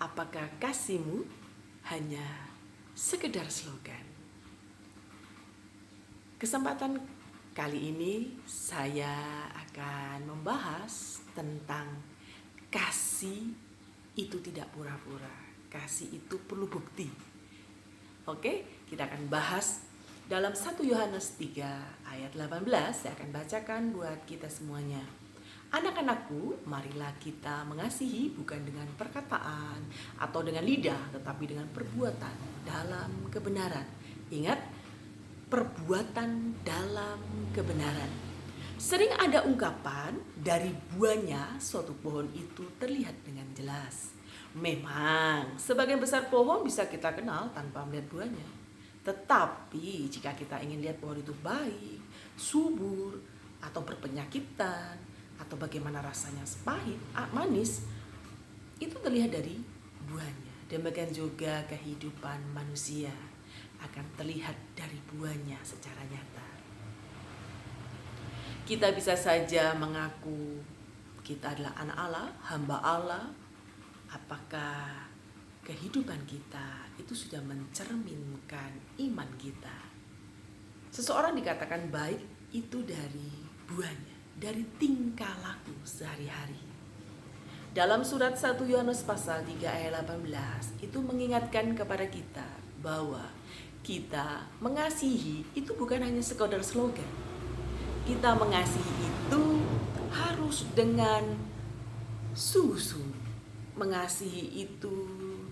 Apakah kasihmu hanya sekedar slogan? Kesempatan kali ini saya akan membahas tentang kasih itu tidak pura-pura. Kasih itu perlu bukti. Oke, kita akan bahas dalam 1 Yohanes 3 ayat 18. Saya akan bacakan buat kita semuanya. Anak-anakku, marilah kita mengasihi bukan dengan perkataan atau dengan lidah, tetapi dengan perbuatan dalam kebenaran. Ingat, perbuatan dalam kebenaran. Sering ada ungkapan, dari buahnya suatu pohon itu terlihat dengan jelas. Memang, sebagian besar pohon bisa kita kenal tanpa melihat buahnya. Tetapi jika kita ingin lihat pohon itu baik, subur, atau berpenyakitan, atau bagaimana rasanya pahit, manis, itu terlihat dari buahnya. Demikian juga kehidupan manusia akan terlihat dari buahnya secara nyata. Kita bisa saja mengaku kita adalah anak Allah, hamba Allah. Apakah kehidupan kita itu sudah mencerminkan iman kita? Seseorang dikatakan baik itu dari buahnya, dari tingkah laku sehari-hari. Dalam surat 1 Yohanes pasal 3 ayat 18 itu mengingatkan kepada kita bahwa kita mengasihi itu bukan hanya sekadar slogan. Kita mengasihi itu harus dengan sungguh-sungguh. Mengasihi itu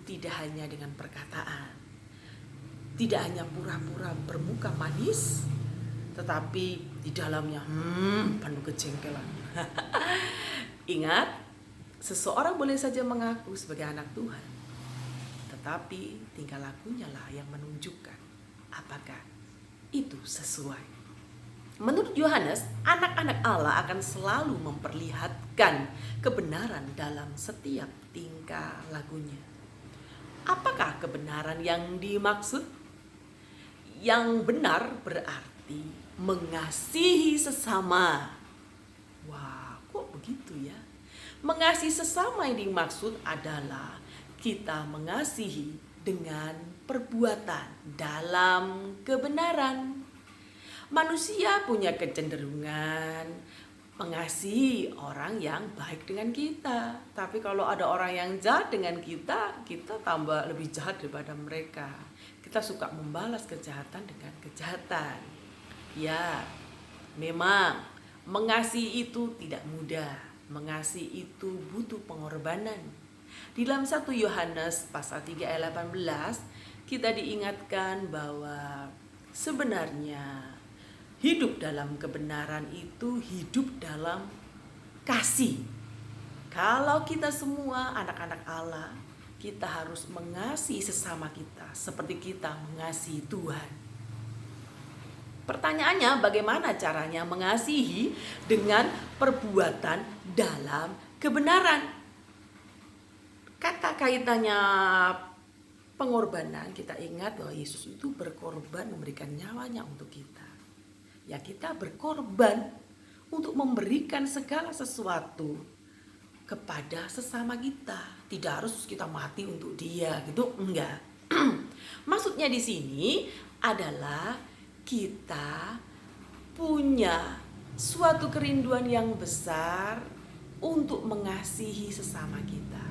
tidak hanya dengan perkataan, tidak hanya pura-pura bermuka manis, tetapi di dalamnya penuh kejengkelan. Ingat, seseorang boleh saja mengaku sebagai anak Tuhan, tetapi tingkah lakunya lah yang menunjukkan apakah itu sesuai. Menurut Yohanes, anak-anak Allah akan selalu memperlihatkan kebenaran dalam setiap tingkah lakunya. Apakah kebenaran yang dimaksud? Yang benar berarti mengasihi sesama. Wah, kok begitu ya? Mengasihi sesama yang dimaksud adalah kita mengasihi dengan perbuatan dalam kebenaran. Manusia punya kecenderungan mengasihi orang yang baik dengan kita. Tapi kalau ada orang yang jahat dengan kita, kita tambah lebih jahat daripada mereka. Kita suka membalas kejahatan dengan kejahatan. Ya, memang mengasihi itu tidak mudah. Mengasihi itu butuh pengorbanan. Di dalam 1 Yohanes pasal 3 ayat 18, kita diingatkan bahwa sebenarnya hidup dalam kebenaran itu hidup dalam kasih. Kalau kita semua anak-anak Allah, kita harus mengasihi sesama kita seperti kita mengasihi Tuhan. Pertanyaannya, bagaimana caranya mengasihi dengan perbuatan dalam kebenaran? Kata kaitannya pengorbanan, kita ingat bahwa Yesus itu berkorban memberikan nyawanya untuk kita. Ya, kita berkorban untuk memberikan segala sesuatu kepada sesama kita. Tidak harus kita mati untuk dia gitu, enggak. Maksudnya di sini adalah kita punya suatu kerinduan yang besar untuk mengasihi sesama kita.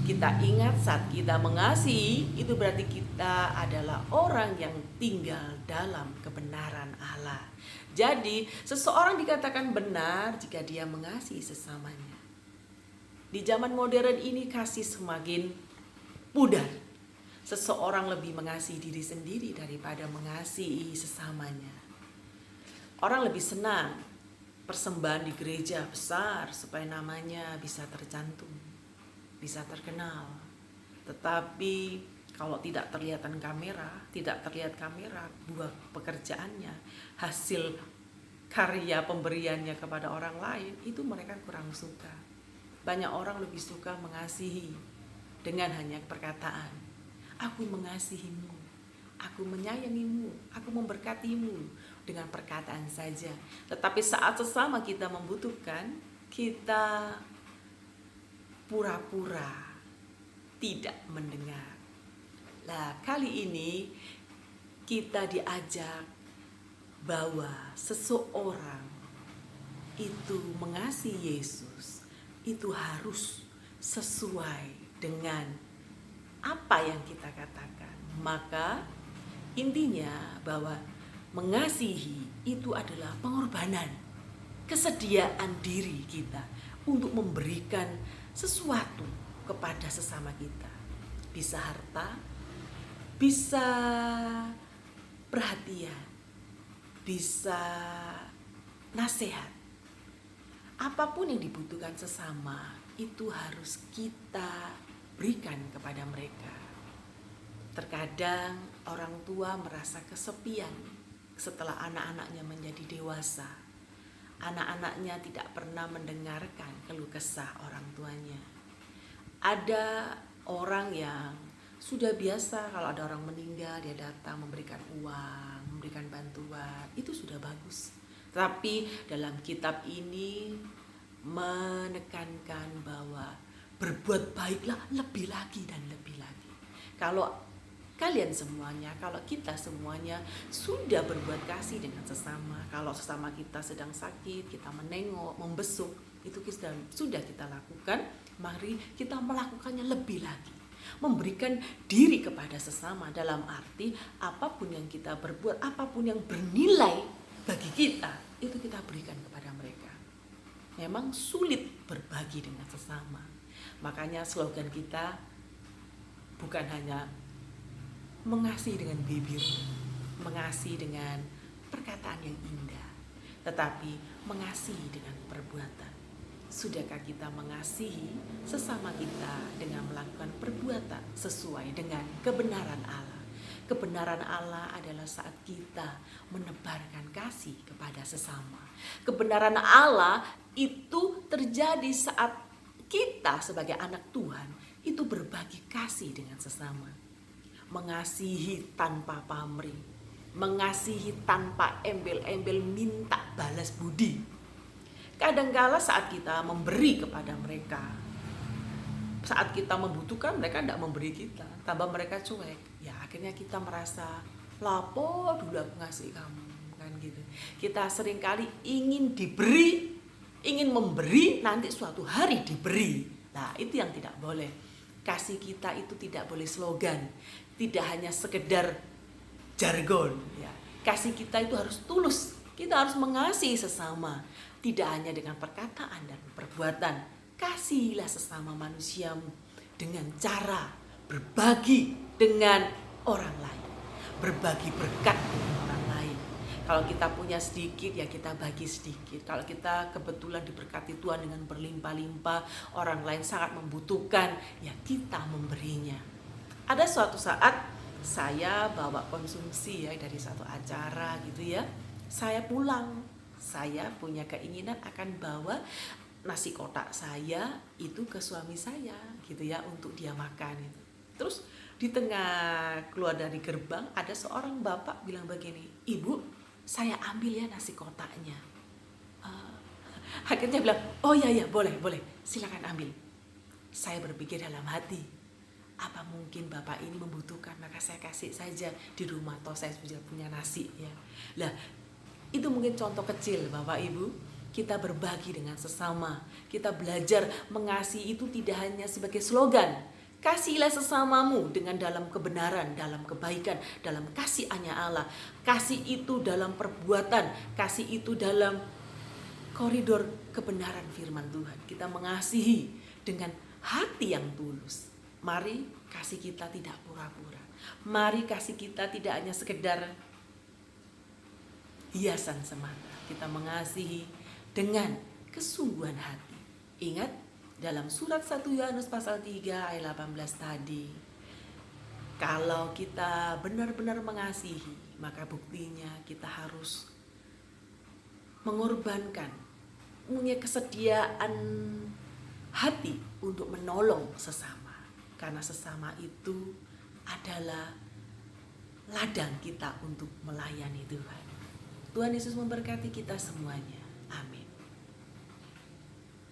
Kita ingat saat kita mengasihi, itu berarti kita adalah orang yang tinggal dalam kebenaran Allah. Jadi, seseorang dikatakan benar jika dia mengasihi sesamanya. Di zaman modern ini kasih semakin pudar. Seseorang lebih mengasihi diri sendiri daripada mengasihi sesamanya. Orang lebih senang persembahan di gereja besar supaya namanya bisa tercantum, bisa terkenal. Tetapi kalau tidak terlihat kamera buah pekerjaannya, hasil karya pemberiannya kepada orang lain, itu mereka kurang suka. Banyak orang lebih suka mengasihi dengan hanya perkataan. Aku mengasihimu, aku menyayangimu, aku memberkatimu, dengan perkataan saja. Tetapi saat sesama kita membutuhkan, kita pura-pura tidak mendengar. Nah, kali ini kita diajak bahwa seseorang itu mengasihi Yesus itu harus sesuai dengan apa yang kita katakan. Maka intinya bahwa mengasihi itu adalah pengorbanan, kesediaan diri kita untuk memberikan sesuatu kepada sesama kita. Bisa harta, bisa perhatian, bisa nasihat. Apapun yang dibutuhkan sesama itu harus kita berikan kepada mereka. Terkadang orang tua merasa kesepian setelah anak-anaknya menjadi dewasa. Anak-anaknya tidak pernah mendengarkan keluh kesah orang tuanya. Ada orang yang sudah biasa kalau ada orang meninggal dia datang memberikan uang, memberikan bantuan, itu sudah bagus. Tapi dalam kitab ini menekankan bahwa berbuat baiklah lebih lagi dan lebih lagi. Kalau kalian semuanya, kalau kita semuanya sudah berbuat kasih dengan sesama, kalau sesama kita sedang sakit, kita menengok, membesuk, itu sudah kita lakukan, mari kita melakukannya lebih lagi. Memberikan diri kepada sesama dalam arti apapun yang kita berbuat, apapun yang bernilai bagi kita, itu kita berikan kepada mereka. Memang sulit berbagi dengan sesama. Makanya slogan kita bukan hanya mengasihi dengan bibir, mengasihi dengan perkataan yang indah, tetapi mengasihi dengan perbuatan. Sudahkah kita mengasihi sesama kita dengan melakukan perbuatan sesuai dengan kebenaran Allah? Kebenaran Allah adalah saat kita menebarkan kasih kepada sesama. Kebenaran Allah itu terjadi saat kita sebagai anak Tuhan itu berbagi kasih dengan sesama. Mengasihi tanpa pamrih, mengasihi tanpa embel-embel minta balas budi. Kadangkala saat kita memberi kepada mereka, saat kita membutuhkan mereka tidak memberi kita, tambah mereka cuek, ya akhirnya kita merasa lapo dulu aku ngasih kamu, kan gitu. Kita seringkali ingin diberi, ingin memberi, nanti suatu hari diberi. Nah, itu yang tidak boleh. Kasih kita itu tidak boleh slogan, tidak hanya sekedar jargon, ya. Kasih kita itu harus tulus. Kita harus mengasihi sesama, tidak hanya dengan perkataan dan perbuatan. Kasihilah sesama manusiamu dengan cara berbagi dengan orang lain, berbagi berkat dengan orang lain. Kalau kita punya sedikit, ya kita bagi sedikit. Kalau kita kebetulan diberkati Tuhan dengan berlimpah-limpah, orang lain sangat membutuhkan, ya kita memberinya. Ada suatu saat saya bawa konsumsi ya dari satu acara gitu ya. Saya pulang, saya punya keinginan akan bawa nasi kotak saya itu ke suami saya gitu ya untuk dia makan itu. Terus di tengah keluar dari gerbang ada seorang bapak bilang begini, "Ibu, saya ambil ya nasi kotaknya." Akhirnya bilang, "Oh ya boleh, silakan ambil." Saya berpikir dalam hati, apa mungkin bapak ini membutuhkan, maka saya kasih saja di rumah, toh saya sudah punya nasi ya. Lah, itu mungkin contoh kecil Bapak Ibu, kita berbagi dengan sesama, kita belajar mengasihi itu tidak hanya sebagai slogan. Kasihilah sesamamu dengan dalam kebenaran, dalam kebaikan, dalam kasih-Nya Allah. Kasih itu dalam perbuatan, kasih itu dalam koridor kebenaran firman Tuhan. Kita mengasihi dengan hati yang tulus. Mari kasih kita tidak pura-pura. Mari kasih kita tidak hanya sekedar hiasan semata. Kita mengasihi dengan kesungguhan hati. Ingat dalam surat 1 Yohanes pasal 3 ayat 18 tadi, kalau kita benar-benar mengasihi, maka buktinya kita harus mengorbankan, punya kesediaan hati untuk menolong sesama. Karena sesama itu adalah ladang kita untuk melayani Tuhan. Tuhan Yesus memberkati kita semuanya. Amin.